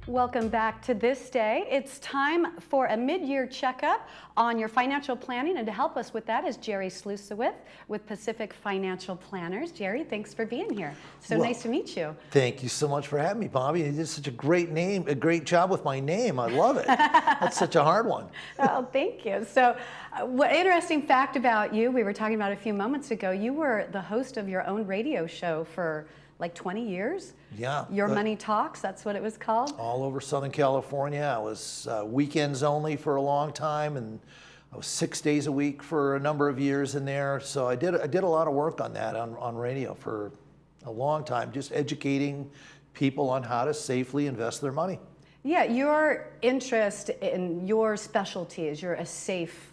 Welcome back to This Day. It's time for a mid-year checkup on your financial planning, and to help us with that is Jerry Slusewith with Pacific Financial Planners. Jerry, thanks for being here. So nice to meet you. Thank you so much for having me, Bobby. You did such a great name, a great job with my name. I love it. That's such a hard one. Oh, thank you. So, what interesting fact about you, we were talking about a few moments ago, you were the host of your own radio show for like 20 years? Yeah. Your Money Talks, that's what it was called? All over Southern California. I was weekends only for a long time, and I was 6 days a week for a number of years in there. So I did a lot of work on that on radio for a long time, just educating people on how to safely invest their money. Yeah, your interest in your specialty is you're a safe,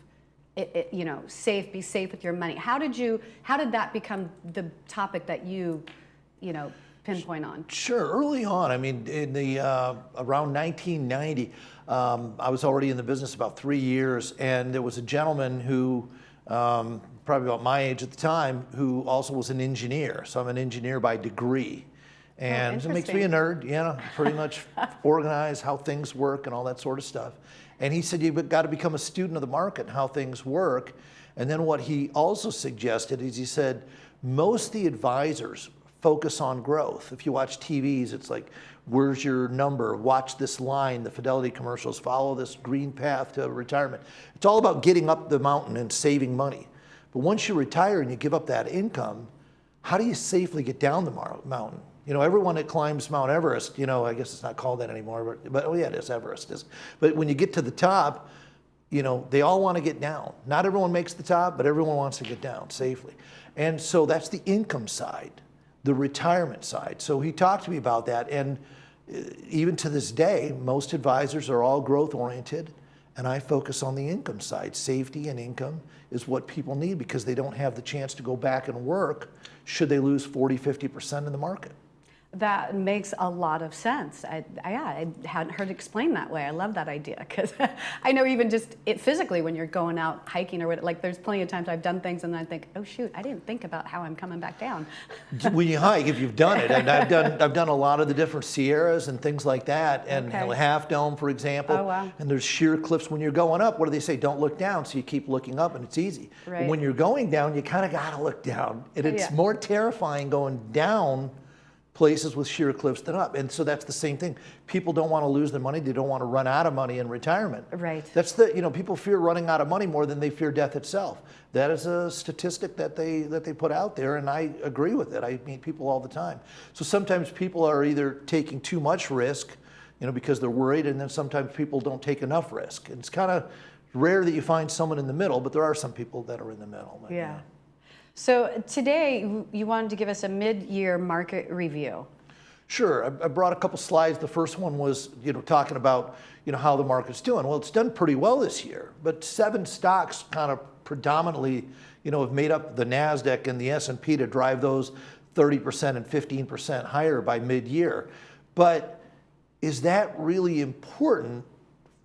be safe with your money. How did that become the topic that you pinpoint on? Sure. Early on, I mean, in the around 1990, I was already in the business about 3 years, and there was a gentleman who, probably about my age at the time, who also was an engineer. So I'm an engineer by degree. And it makes me a nerd, pretty much organize how things work and all that sort of stuff. And he said, you've got to become a student of the market and how things work. And then what he also suggested is he said, most of the advisors focus on growth. If you watch TVs, it's like, where's your number? Watch this line, the Fidelity commercials, follow this green path to retirement. It's all about getting up the mountain and saving money. But once you retire and you give up that income, how do you safely get down the mountain? Everyone that climbs Mount Everest, I guess it's not called that anymore, but oh yeah, it is, Everest. But when you get to the top, they all want to get down. Not everyone makes the top, but everyone wants to get down safely. And so that's the income side, the retirement side. So he talked to me about that, and even to this day, most advisors are all growth oriented, and I focus on the income side. Safety and income is what people need because they don't have the chance to go back and work should they lose 40-50% in the market. That makes a lot of sense. I hadn't heard it explained that way. I love that idea because I know even just physically when you're going out hiking or whatever, like there's plenty of times I've done things and then I think, oh shoot, I didn't think about how I'm coming back down. When you hike, if you've done it, and I've done a lot of the different Sierras and things like that, and Half Dome, for example. Oh, wow. And there's sheer cliffs when you're going up. What do they say? Don't look down. So you keep looking up, and it's easy. Right. But when you're going down, you kind of got to look down, and it's more terrifying going down places with sheer cliffs than up. And so that's the same thing. People don't want to lose their money. They don't want to run out of money in retirement. Right. That's people fear running out of money more than they fear death itself. That is a statistic that they put out there, and I agree with it. I meet people all the time. So sometimes people are either taking too much risk, because they're worried, and then sometimes people don't take enough risk. And it's kind of rare that you find someone in the middle, but there are some people that are in the middle. Yeah. So today you wanted to give us a mid-year market review. Sure. I brought a couple slides. The first one was, talking about, how the market's doing. Well, it's done pretty well this year, but 7 stocks kind of predominantly, have made up the NASDAQ and the S&P to drive those 30% and 15% higher by mid-year. But is that really important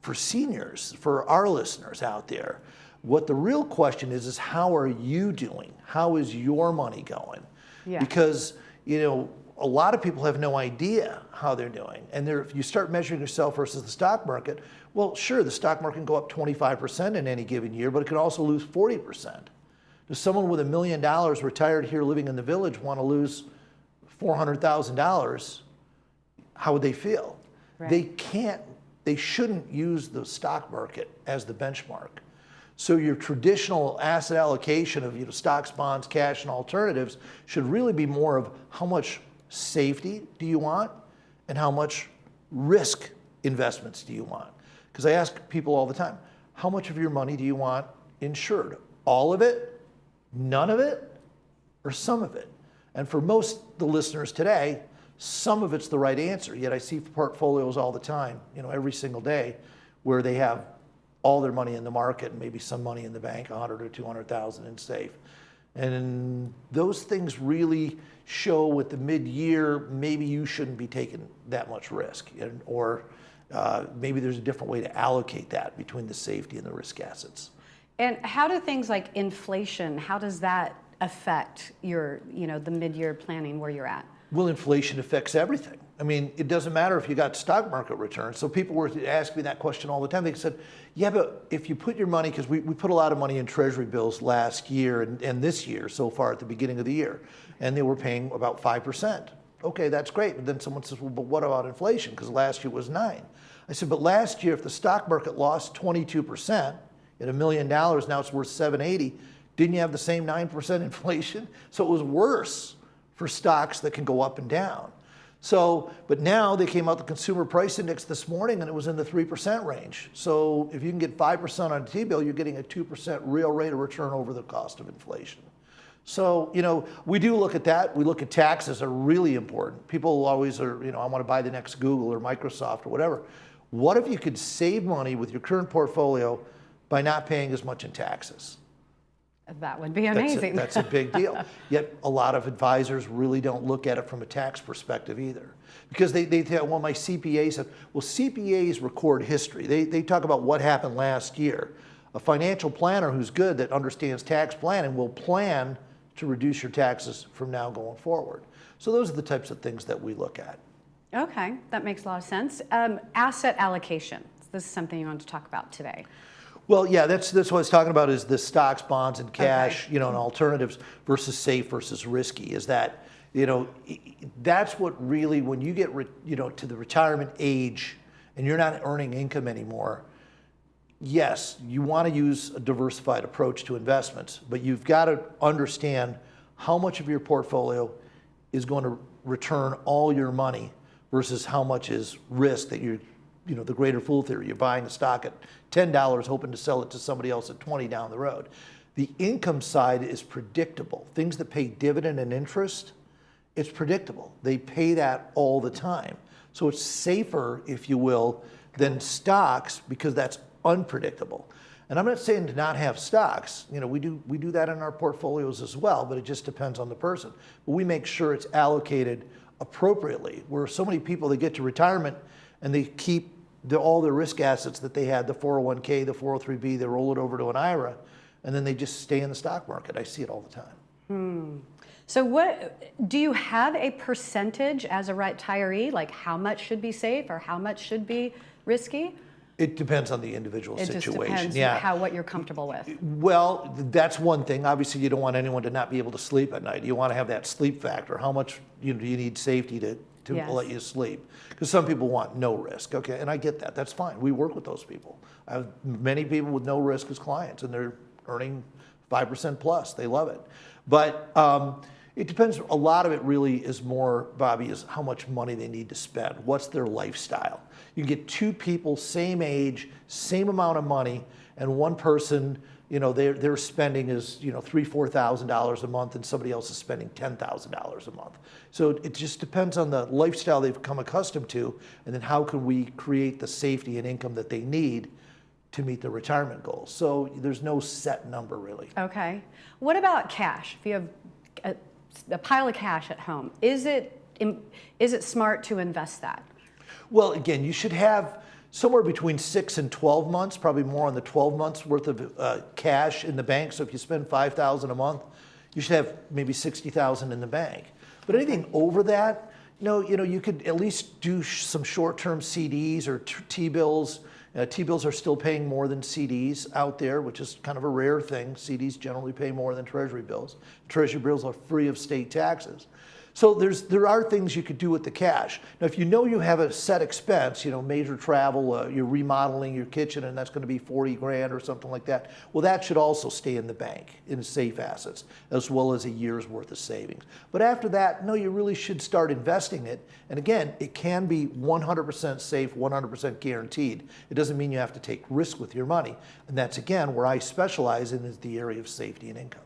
for seniors, for our listeners out there? What the real question is how are you doing? How is your money going? Yeah. Because, a lot of people have no idea how they're doing. And if you start measuring yourself versus the stock market, well, sure, the stock market can go up 25% in any given year, but it can also lose 40%. Does someone with $1 million retired here living in the village want to lose $400,000? How would they feel? Right. They shouldn't use the stock market as the benchmark. So your traditional asset allocation of stocks, bonds, cash, and alternatives should really be more of how much safety do you want and how much risk investments do you want? Because I ask people all the time, how much of your money do you want insured? All of it? None of it? Or some of it? And for most of the listeners today, some of it's the right answer. Yet I see portfolios all the time, every single day, where they have all their money in the market and maybe some money in the bank, 100 or 200,000 in safe. And those things really show with the mid-year, maybe you shouldn't be taking that much risk, or maybe there's a different way to allocate that between the safety and the risk assets. And how do things like inflation, how does that affect your, the mid-year planning where you're at? Well, inflation affects everything. I mean, it doesn't matter if you got stock market returns. So people were asking me that question all the time. They said, yeah, but if you put your money, because we put a lot of money in treasury bills last year and this year so far at the beginning of the year, and they were paying about 5%. Okay, that's great. But then someone says, well, but what about inflation? Because last year was 9. I said, but last year, if the stock market lost 22%, at $1 million, now it's worth 780, didn't you have the same 9% inflation? So it was worse for stocks that can go up and down. So, but now they came out the consumer price index this morning and it was in the 3% range. So if you can get 5% on a T-bill, you're getting a 2% real rate of return over the cost of inflation. So, we do look at that. We look at taxes are really important. People always are, I want to buy the next Google or Microsoft or whatever. What if you could save money with your current portfolio by not paying as much in taxes? That would be amazing. That's a big deal. Yet a lot of advisors really don't look at it from a tax perspective either. Because they think, well, my CPA said, well, CPAs record history. They talk about what happened last year. A financial planner who's good that understands tax planning will plan to reduce your taxes from now going forward. So those are the types of things that we look at. Okay, that makes a lot of sense. Asset allocation. This is something you want to talk about today. Well, yeah, that's what I was talking about is the stocks, bonds, and cash, and alternatives versus safe versus risky. Is that, that's what really, when you get, to the retirement age and you're not earning income anymore, yes, you want to use a diversified approach to investments, but you've got to understand how much of your portfolio is going to return all your money versus how much is risk that you're, the greater fool theory. You're buying a stock at $10, hoping to sell it to somebody else at 20 down the road. The income side is predictable. Things that pay dividend and interest, it's predictable. They pay that all the time. So it's safer, if you will, than stocks because that's unpredictable. And I'm not saying to not have stocks. We do that in our portfolios as well, but it just depends on the person. But we make sure it's allocated appropriately. Where so many people, they get to retirement and they keep all their risk assets that they had, the 401k, the 403b, they roll it over to an IRA, and then they just stay in the stock market. I see it all the time. So what, do you have a percentage as a retiree, like how much should be safe or how much should be risky? It depends on the individual situation. It just depends what you're comfortable with. Well, that's one thing. Obviously, you don't want anyone to not be able to sleep at night. You want to have that sleep factor. How much do you need safety to let you sleep? Because some people want no risk. Okay, and I get that. That's fine. We work with those people. I have many people with no risk as clients, and they're earning 5% plus. They love it. But it depends. A lot of it really is more, Bobby, is how much money they need to spend. What's their lifestyle? You get two people, same age, same amount of money, and one person, their spending is, $3,000-4,000 a month, and somebody else is spending $10,000 a month. So it just depends on the lifestyle they've become accustomed to, and then how can we create the safety and income that they need to meet their retirement goals. So there's no set number really. Okay. What about cash? If you have a pile of cash at home, is it smart to invest that? Well, again, you should have somewhere between 6 and 12 months, probably more on the 12 months worth of cash in the bank. So if you spend $5,000 a month, you should have maybe $60,000 in the bank. But anything over that, you could at least do some short-term CDs or T-bills. T-bills are still paying more than CDs out there, which is kind of a rare thing. CDs generally pay more than Treasury bills. Treasury bills are free of state taxes. So there are things you could do with the cash. Now, if you have a set expense, major travel, you're remodeling your kitchen, and that's going to be 40 grand or something like that. Well, that should also stay in the bank in safe assets, as well as a year's worth of savings. But after that, no, you really should start investing it. And again, it can be 100% safe, 100% guaranteed. It doesn't mean you have to take risk with your money. And that's, again, where I specialize in is the area of safety and income.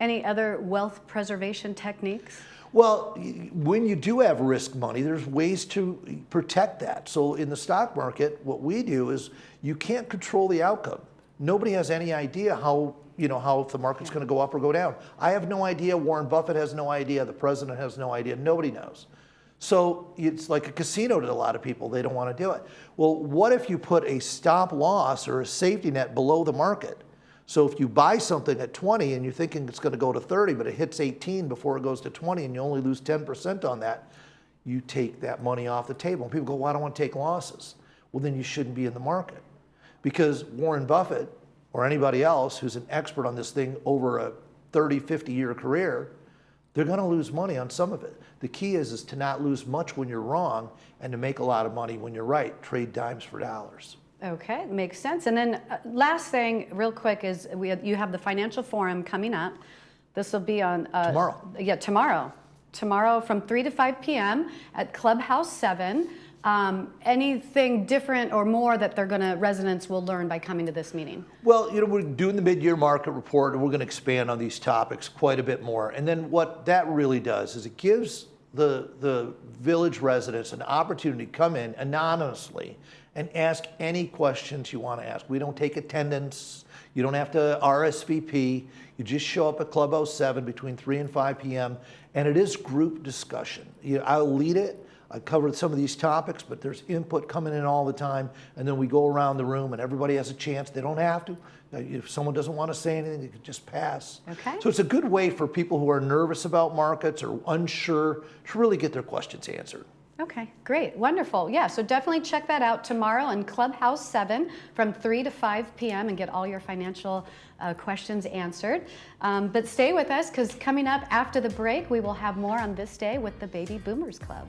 Any other wealth preservation techniques? Well, when you do have risk money, there's ways to protect that. So in the stock market, what we do is you can't control the outcome. Nobody has any idea how if the market's going to go up or go down. I have no idea. Warren Buffett has no idea. The president has no idea. Nobody knows. So it's like a casino to a lot of people. They don't want to do it. Well, what if you put a stop loss or a safety net below the market? So if you buy something at 20 and you're thinking it's going to go to 30, but it hits 18 before it goes to 20 and you only lose 10% on that, you take that money off the table. And people go, well, I don't want to take losses. Well, then you shouldn't be in the market. Because Warren Buffett or anybody else who's an expert on this thing over a 30, 50-year career, they're going to lose money on some of it. The key is to not lose much when you're wrong and to make a lot of money when you're right. Trade dimes for dollars. Okay, makes sense. And then last thing, real quick, is you have the financial forum coming up. This will be on Tomorrow. Yeah, tomorrow. Tomorrow from 3 to 5 p.m. at Clubhouse 7. Anything different or more that residents will learn by coming to this meeting? Well, we're doing the mid-year market report, and we're going to expand on these topics quite a bit more. And then what that really does is it gives the village residents an opportunity to come in anonymously and ask any questions you want to ask. We don't take attendance. You don't have to RSVP. You just show up at Clubhouse 7 between 3 and 5 p.m. And it is group discussion. I'll lead it. I covered some of these topics, but there's input coming in all the time. And then we go around the room and everybody has a chance. They don't have to. If someone doesn't want to say anything, they can just pass. Okay. So it's a good way for people who are nervous about markets or unsure to really get their questions answered. Okay, great, wonderful. Yeah, so definitely check that out tomorrow in Clubhouse 7 from 3 to 5 p.m. and get all your financial questions answered. But stay with us because coming up after the break, we will have more on this day with the Baby Boomers Club.